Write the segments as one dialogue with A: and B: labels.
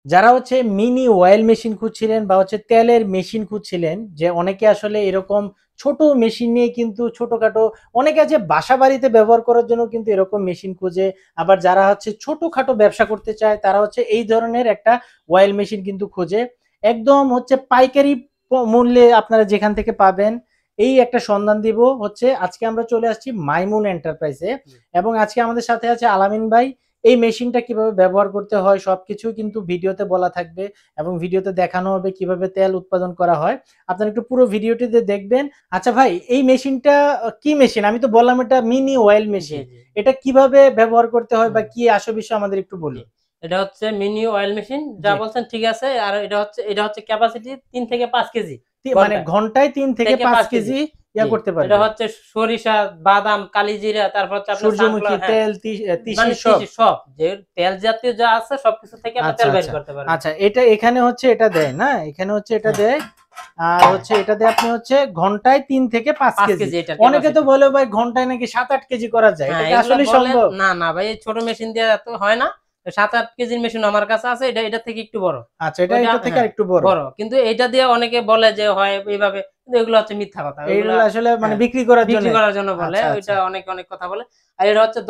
A: যারা হচ্ছে mini oil machine খুঁজছিলেন বা হচ্ছে তেলের মেশিন খুঁজছিলেন, যে অনেকে আসলে এরকম ছোট মেশিন নিয়ে কিন্তু ছোটখাটো, অনেকে আছে বাসা বাড়িতে ব্যবহার করার জন্য কিন্তু এরকম মেশিন খুঁজে। আবার যারা হচ্ছে ছোটখাটো ব্যবসা করতে চায় তারা হচ্ছে এই ধরনের একটা অয়েল মেশিন কিন্তু খোঁজে। একদম হচ্ছে পাইকারি মূল্যে আপনারা যেখান থেকে পাবেন এই একটা সন্ধান দিব। হচ্ছে আজকে আমরা চলে আসছি মাইমুন এন্টারপ্রাইজে, এবং আজকে আমাদের সাথে আছে আলামিন ভাই। এই মেশিনটা কিভাবে ব্যবহার করতে হয় সবকিছু কিন্তু ভিডিওতে বলা থাকবে, এবং ভিডিওতে দেখানো হবে কিভাবে তেল উৎপাদন করা হয়। আপনারা একটু পুরো ভিডিওটিতে দেখবেন। আচ্ছা ভাই, এই মেশিনটা কি মেশিন? আমি তো বললাম এটা মিনি অয়েল
B: জি,
A: মেশিন।
B: জি।
A: এটা কিভাবে ব্যবহার করতে হয় বা
B: হুম,
A: কি আসল বিষয় আমাদের একটু
B: জি।
A: বলুন।
B: এটা হচ্ছে মিনি অয়েল মেশিন যা
A: জি।
B: বলছেন ঠিক আছে। আর এটা হচ্ছে ক্যাপাসিটি ৩ থেকে ৫ কেজি
A: মানে
B: ঘন্টায়।
A: ঘন্টায় ৩ থেকে
B: থেকে
A: ৫
B: ৫ কেজি।
A: কেজি ইয়া
B: জি।
A: করতে
B: এটা
A: পারবে।
B: হচ্ছে সরিষা, বাদাম, কালিজিরা, তারপর হচ্ছে আপনার
A: সূর্যমুখী
B: সানফ্লাওয়ার, হ্যাঁ।
A: তেল, তিসি
B: মানে
A: সব।
B: তিসি সব যে তেল জাতীয় যা আছে সবকিছু থেকে আপনি
A: আচ্ছা
B: তেল বের
A: আচ্ছা
B: করতে পারবেন।
A: আচ্ছা, এটা এখানে হচ্ছে এটা দেয় না, এখানে হচ্ছে এটা
B: হ্যাঁ,
A: দেয়। আর
B: হ্যাঁ।
A: হচ্ছে এটাতে আপনি হচ্ছে ঘন্টায় ৩ থেকে ৫
B: ৫
A: কেজি।
B: কেজি এটার
A: অনেকে তো
B: ক্যাপাসিটি।
A: বলে ভাই ঘন্টায় নাকি ৭-৮ কেজি করা যায়, এটা
B: হ্যাঁ,
A: কি
B: এগুলা
A: আসলে
B: বলে
A: সম্ভব?
B: না, না ভাই, এই ছোট মেশিন দিয়ে এত হয় না। ৭-৮ কেজির মেশিন আমার কাছে আছে। এটা থেকে একটু বড়।
A: আচ্ছা, এটা
B: ওইটা
A: এটা থেকে
B: হ্যাঁ,
A: আরেকটু বড়।
B: বড়। কিন্তু এইটা দিয়ে অনেকে বলে যে হয় এইভাবে। কিন্তু এগুলো হচ্ছে মিথ্যা কথা। ওইগুলা
A: এইগুলো আসলে মানে
B: হ্যাঁ,
A: বিক্রি করার জন্য।
B: বিক্রি করার জন্য বলে।
A: আচ্ছা
B: ওইটা
A: আচ্ছা,
B: অনেকে অনেক কথা বলে। আর এটা হচ্ছে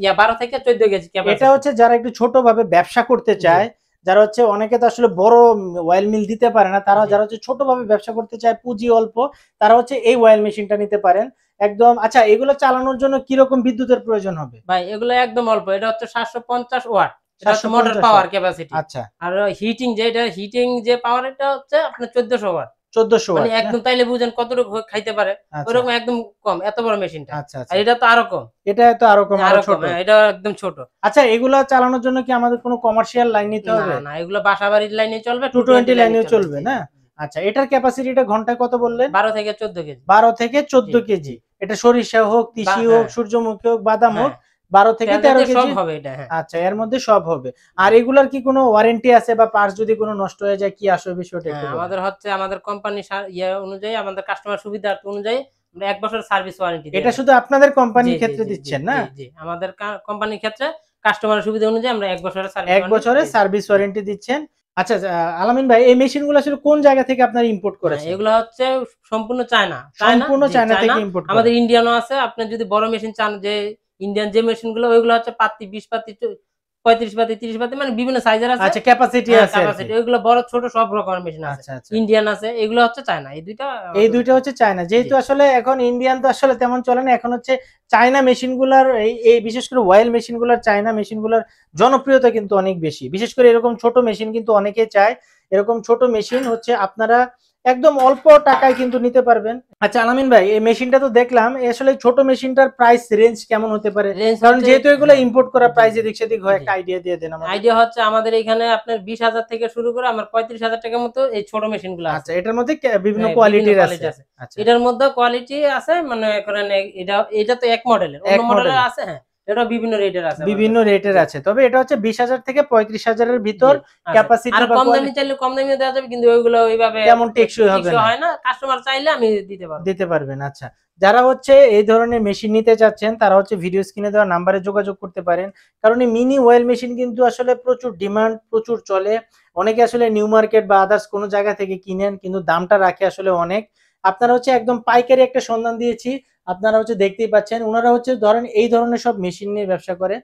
B: ১২ থেকে ১৪ কেজি
A: এটা
B: ক্যাপাসিটি।
A: হচ্ছে যারা একটু ছোট ভাবে ব্যবসা করতে
B: জি,
A: চায়, যারা হচ্ছে অনেকে তো আসলে বড় অয়েল মিল দিতে পারে না, তারা
B: জি।
A: যারা হচ্ছে ছোট ভাবে ব্যবসা করতে চায় পুঁজি অল্প, তারা হচ্ছে এই অয়েল মেশিনটা নিতে পারেন একদম। আচ্ছা, এগুলো চালানোর জন্য কিরকম বিদ্যুতের প্রয়োজন হবে?
B: ভাই এগুলো একদম অল্প। এটা হচ্ছে ৭৫০ ওয়াট। এটা হচ্ছে মোটর
A: ৭৫০
B: পাওয়ার
A: ওয়াট।
B: ক্যাপাসিটি।
A: আচ্ছা,
B: আর হিটিং যে পাওয়ার এটা হচ্ছে আপনার ১৪০০ ওয়াট।
A: ১৪০০
B: মানে
A: ওয়াট না?
B: একদম তাইলে বুঝেন কতটুকু খাইতে পারে।
A: আচ্ছা
B: ওইরকম একদম কম, এত বড় মেশিনটা।
A: আচ্ছা
B: আর
A: আচ্ছা,
B: এটা তো আরো কম।
A: এটা তো আরো কম, আরো
B: আরো কম,
A: ছোট।
B: হ্যাঁ, এটা একদম ছোট।
A: আচ্ছা, এগুলা চালানোর জন্য কি আমাদের কোনো কমার্শিয়াল লাইন নিতে
B: না,
A: হবে?
B: না, এগুলো বাসাবাড়ির লাইনে চলবে, 220
A: 220
B: লাইনে
A: লাইনেও
B: চলবে।
A: চলবে
B: জি,
A: না?
B: জি, জি।
A: আচ্ছা, এটার ক্যাপাসিটিটা ঘন্টায় কত বললেন?
B: ১২ থেকে ১৪ কেজি।
A: ১২ থেকে
B: জি,
A: ১৪
B: জি।
A: কেজি। এটা সরিষা হোক, তিসি হোক,
B: হ্যাঁ,
A: সূর্যমুখী হোক, বাদাম হোক,
B: হ্যাঁ।
A: ১২ থেকে
B: তেল
A: ১৩
B: জাতীয় সব
A: কেজি।
B: হবে এটা, হ্যাঁ।
A: আচ্ছা, এর মধ্যে সব হবে। আর
B: জি।
A: এগুলার কি কোনো ওয়ারেন্টি আছে বা পার্টস যদি কোনো নষ্ট হয়ে যায় কি আসল বিষয়টা
B: হ্যাঁ,
A: একটু বলেন।
B: আমাদের হচ্ছে আমাদের কোম্পানি অনুযায়ী, আমাদের কাস্টমার সুবিধার্থ অনুযায়ী আমরা ১ বছরের সার্ভিস ওয়ারেন্টি দিয়ে
A: এটা
B: থাকি।
A: শুধু আপনাদের
B: জি,
A: কোম্পানির
B: জি,
A: ক্ষেত্রে
B: জি, জি,
A: দিচ্ছেন না?
B: জি, জি। আমাদের কোম্পানির ক্ষেত্রে কাস্টমারের সুবিধা অনুযায়ী আমরা ১ বছরের সার্ভিস
A: ১
B: ওয়ারেন্টি
A: বছরের
B: দিয়ে দিই।
A: সার্ভিস
B: জি।
A: ওয়ারেন্টি দিচ্ছেন। আচ্ছা, আলামিন ভাই, এই মেশিনগুলো আসলে কোন জায়গা থেকে আপনারা ইম্পোর্ট
B: হ্যাঁ,
A: করেছেন?
B: এগুলা হচ্ছে সম্পূর্ণ চায়না। চায়না?
A: সম্পূর্ণ
B: জি,
A: চায়না
B: চায়না।
A: থেকে ইম্পোর্ট করা।
B: আমাদের ইন্ডিয়ানও আছে। আপনি যদি বড় মেশিন চান, যে ইন্ডিয়ান যে মেশিনগুলো, ওইগুলো হচ্ছে পাতি, ২০ পাতি, ৩৫ পাতি, ৩০ পাতি, মানে বিভিন্ন সাইজের আছে।
A: আচ্ছা, ক্যাপাসিটি
B: হ্যাঁ,
A: আছে আরকি।
B: ক্যাপাসিটি। ওইগুলো বড় ছোট সব রকমের মেশিন আছে।
A: আচ্ছা, আচ্ছা।
B: ইন্ডিয়ান আছে। এগুলো হচ্ছে চায়না। এই ২ টা
A: এই
B: আমাদের
A: ২ টা
B: ওখানে।
A: হচ্ছে চায়না।
B: জি,
A: যেহেতু আসলে এখন ইন্ডিয়ান তো আসলে তেমন চলে না। এখন হচ্ছে চায়না মেশিনগুলার এই বিশেষ করে অয়েল মেশিনগুলার, চায়না মেশিনগুলার জনপ্রিয়তা কিন্তু অনেক বেশি। বিশেষ করে এরকম ছোট মেশিন কিন্তু অনেকেই চায়। এরকম ছোট মেশিন হচ্ছে আপনারা একদম অল্প টাকায় কিন্তু নিতে পারবেন। আচ্ছা আলামিন ভাই, এই মেশিনটা তো দেখলাম। আসলে এই ছোট মেশিনটার প্রাইস রেঞ্জ কেমন হতে পারে?
B: রেঞ্জ
A: কারণ
B: হচ্ছে,
A: যেহেতু এগুলো
B: হ্যাঁ,
A: ইম্পোর্ট করা,
B: জি,
A: প্রাইস
B: জি,
A: এদিক সেদিক হয়,
B: জি।
A: একটা আইডিয়া দিয়ে দেন আমাদের।
B: আইডিয়া হচ্ছে আমাদের এখানে আপনার ২০,০০০ থেকে শুরু করে আমার ৩৫,০০০ টাকার মতো এই ছোট মেশিনগুলো আছে।
A: আচ্ছা, এটার মধ্যে বিভিন্ন
B: হ্যাঁ, বিভিন্ন
A: কোয়ালিটির আছে।
B: কোয়ালিটি আছে।
A: আচ্ছা,
B: এটার মধ্যেও কোয়ালিটি আছে, মানে করেন এটা তো এক মডেলের। অন্য
A: এক
B: মডেলের
A: মডেলের।
B: আছে, হ্যাঁ। এটাও বিভিন্ন রেটের আছে আমার
A: বিভিন্ন
B: কাছে।
A: রেটের
B: জি,
A: আছে। তবে এটা হচ্ছে ২০,০০০ থেকে ৩৫,০০০ এর
B: জি,
A: ভিতর
B: আছে।
A: ক্যাপাসিটি
B: আরো
A: বা
B: কম দামি চাইলে কম দামিও দেওয়া যাবে, কিন্তু ওইগুলো ওইভাবে
A: তেমন টেকসই হবে
B: টেকসই
A: না।
B: হয় না। কাস্টমার চাইলে আমি দিতে পারব।
A: দিতে পারবেন। আচ্ছা। যারা হচ্ছে এই ধরনের মেশিন নিতে চাচ্ছেন তারা হচ্ছে ভিডিও স্ক্রিনে দেওয়া নাম্বারে যোগাযোগ করতে পারেন। কারণ এই মিনি অয়েল মেশিন কিন্তু আসলে প্রচুর ডিমান্ড, প্রচুর চলে। অনেকে আসলে নিউ মার্কেট বা আদার্স কোন জায়গা থেকে কিনেন কিন্তু দামটা রাখে আসলে অনেক। আপনারা হচ্ছে একদম পাইকারি একটা সন্ধান দিয়েছি। আপনারা হচ্ছে দেখতেই পাচ্ছেন। উনারা হচ্ছে ধরেন এই ধরনের সব মেশিন নিয়ে ব্যবসা করে।